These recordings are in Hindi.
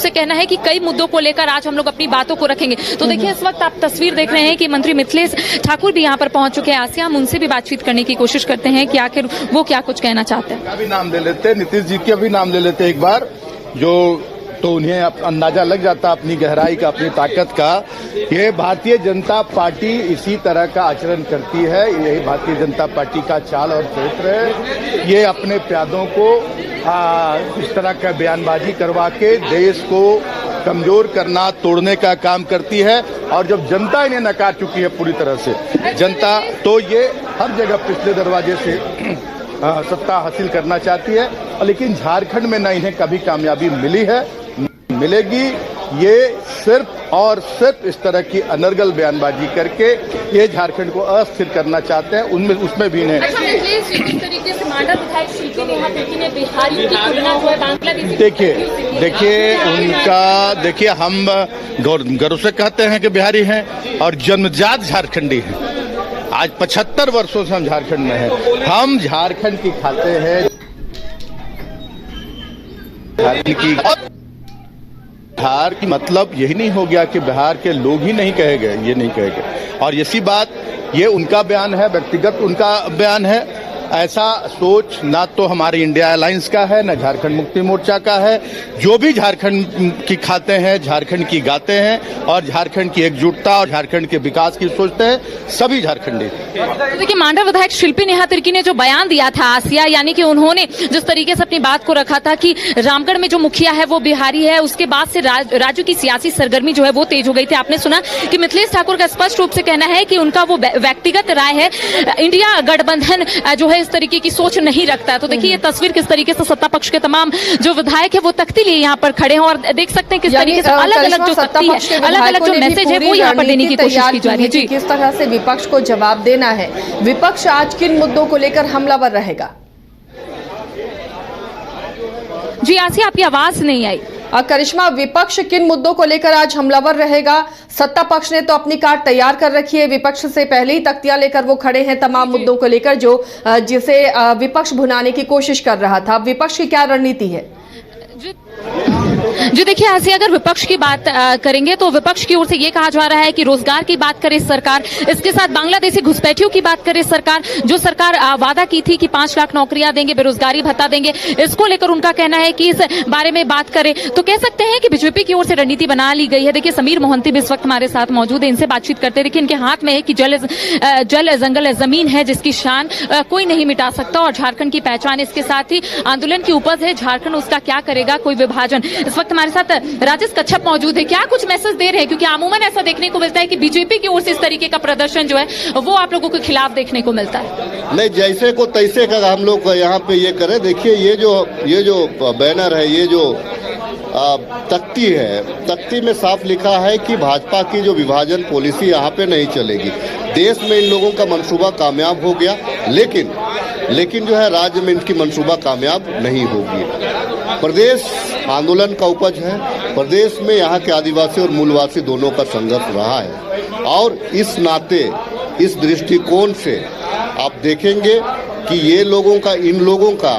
से कहना है कि कई मुद्दों को लेकर आज हम लोग अपनी बातों को रखेंगे। तो देखिए इस वक्त आप तस्वीर देख रहे हैं कि मंत्री मिथिलेश ठाकुर भी यहाँ पर पहुंच चुके हैं। आसिया, हम उनसे भी बातचीत करने की कोशिश करते हैं कि आखिर वो क्या कुछ कहना चाहते हैं। अभी नाम ले लेते, नीतीश जी के भी नाम ले लेते एक बार, तो उन्हें अंदाजा लग जाता अपनी गहराई का, अपनी ताकत का। ये भारतीय जनता पार्टी इसी तरह का आचरण करती है, यही भारतीय जनता पार्टी का चाल और चरित्र है। ये अपने प्यादों को इस तरह का बयानबाजी करवा के देश को कमजोर करना, तोड़ने का काम करती है। और जब जनता इन्हें नकार चुकी है पूरी तरह से जनता, तो ये हर जगह पिछले दरवाजे से सत्ता हासिल करना चाहती है। लेकिन झारखंड में न इन्हें कभी कामयाबी मिली है, मिलेगी। ये सिर्फ और सिर्फ इस तरह की अनर्गल बयानबाजी करके ये झारखंड को अस्थिर करना चाहते हैं। उनमें उसमें भी इन्हें देखिए हम गर्व से कहते हैं कि बिहारी हैं और जन्मजात झारखंडी हैं। आज 75 वर्षों से हम झारखंड में हैं। हम झारखंड की खाते हैं, बिहार की मतलब यही नहीं हो गया कि बिहार के लोग ही नहीं कहे गए, ये नहीं कहे गए। और इसी बात, ये उनका बयान है, व्यक्तिगत उनका बयान है। ऐसा सोच ना तो हमारी इंडिया अलायंस का है, ना झारखंड मुक्ति मोर्चा का है। जो भी झारखंड की खाते हैं, झारखंड की गाते हैं और झारखंड की एकजुटता और झारखंड के विकास की सोचते हैं, सभी झारखंडी। तो देखिए मांडा विधायक शिल्पी नेहा तिर्की ने जो बयान दिया था आसिया, यानी कि उन्होंने जिस तरीके से अपनी बात को रखा था कि रामगढ़ में जो मुखिया है वो बिहारी है, उसके बाद से राज्य की सियासी सरगर्मी जो है वो तेज हो गई थी। आपने सुना कि मिथिलेश ठाकुर का स्पष्ट रूप से कहना है कि उनका वो व्यक्तिगत राय है, इंडिया गठबंधन जो इस तरीके की सोच नहीं रखता है। तो देखिए ये तस्वीर किस तरीके से सत्ता पक्ष के तमाम जो विधायक है वो तख्ती लिए यहाँ पर खड़े हैं और देख सकते हैं किस तरीके से अलग अलग जो तख्ती है, अलग अलग जो मैसेज है वो यहाँ पर देने की कोशिश की जा रही है। जी, किस तरह से विपक्ष को जवाब देना है, विपक्ष आज किन मुद्दों को लेकर हमलावर रहेगा? जी आसिया, आपकी आवाज नहीं आई। करिश्मा, विपक्ष किन मुद्दों को लेकर आज हमलावर रहेगा? सत्ता पक्ष ने तो अपनी कार्ड तैयार कर रखी है, विपक्ष से पहले ही तख्तियां लेकर वो खड़े हैं तमाम मुद्दों को लेकर जिसे विपक्ष भुनाने की कोशिश कर रहा था। विपक्ष की क्या रणनीति है? जी देखिए आसिया, अगर विपक्ष की बात करेंगे तो विपक्ष की ओर से ये कहा जा रहा है कि रोजगार की बात करे सरकार, इसके साथ बांग्लादेशी घुसपैठियों की बात करे सरकार। जो सरकार वादा की थी कि 5 लाख नौकरियां देंगे, बेरोजगारी भत्ता देंगे, इसको लेकर उनका कहना है कि इस बारे में बात करें। तो कह सकते हैं कि बीजेपी की ओर से रणनीति बना ली गई है। देखिए समीर मोहंती भी इस वक्त हमारे साथ मौजूद है, इनसे बातचीत करते। देखिए इनके हाथ में है कि जल जंगल जमीन है जिसकी शान कोई नहीं मिटा सकता और झारखंड की पहचान, इसके साथ ही आंदोलन की उपज है झारखंड, उसका क्या करेगा कोई विभाजन। इस वक्त हमारे साथ राजेश कच्छप मौजूद है, क्या कुछ मैसेज दे रहे हैं? क्योंकि अमूमन ऐसा देखने को मिलता है कि बीजेपी की ओर से इस तरीके का प्रदर्शन जो है वो आप लोगों के खिलाफ देखने को मिलता है। नहीं, जैसे को तैसे का हम लोग यहाँ पे ये करें। देखिए ये जो बैनर है, ये जो तख्ती है, तख्ती में साफ लिखा है कि भाजपा की जो विभाजन पॉलिसी यहाँ पे नहीं चलेगी। देश में इन लोगों का मंसूबा कामयाब हो गया, लेकिन जो है राज्य में इनकी मंसूबा कामयाब नहीं होगी। प्रदेश आंदोलन का उपज है, प्रदेश में यहाँ के आदिवासी और मूलवासी दोनों का संघर्ष रहा है और इस नाते, इस दृष्टिकोण से आप देखेंगे कि ये इन लोगों का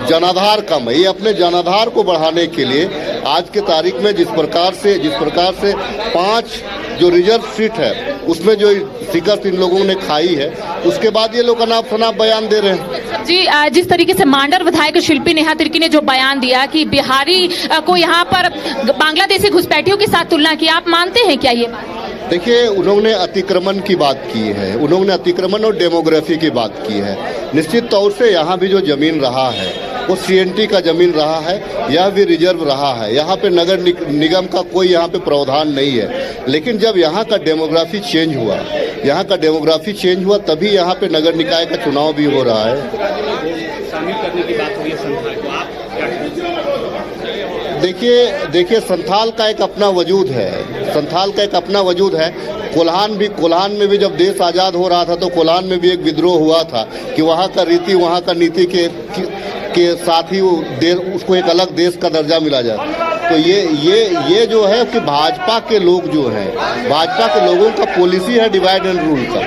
जनाधार कम है। ये अपने जनाधार को बढ़ाने के लिए आज के तारीख में जिस प्रकार से 5 जो रिजर्व सीट है उसमें जो शिकस्त इन लोगों ने खाई है, उसके बाद ये लोग अनाप शनाप बयान दे रहे हैं। जी, जिस तरीके से मांडर विधायक शिल्पी नेहा तिर्की ने जो बयान दिया कि बिहारी को यहाँ पर बांग्लादेशी घुसपैठियों के साथ तुलना की, आप मानते हैं क्या ये बात? देखिए उन्होंने अतिक्रमण की बात की है, उन्होंने अतिक्रमण और डेमोग्राफी की बात की है। निश्चित तौर से यहाँ भी जो जमीन रहा है वो CNT का जमीन रहा है, यह भी रिजर्व रहा है। यहाँ पे नगर निगम का कोई यहाँ पे प्रावधान नहीं है। लेकिन जब यहाँ का डेमोग्राफी चेंज हुआ, तभी यहाँ पे नगर निकाय का चुनाव भी हो रहा है। शामिल करने की बात हुई है संथाल को, आप देखिए संथाल का एक अपना वजूद है। कोल्हान में भी जब देश आज़ाद हो रहा था तो कोल्हान में भी एक विद्रोह हुआ था कि वहाँ का रीति, वहाँ का नीति के साथ ही उसको एक अलग देश का दर्जा मिला जाए। तो ये जो है कि भाजपा के लोग जो हैं, भाजपा के लोगों का पॉलिसी है डिवाइड एंड रूल का।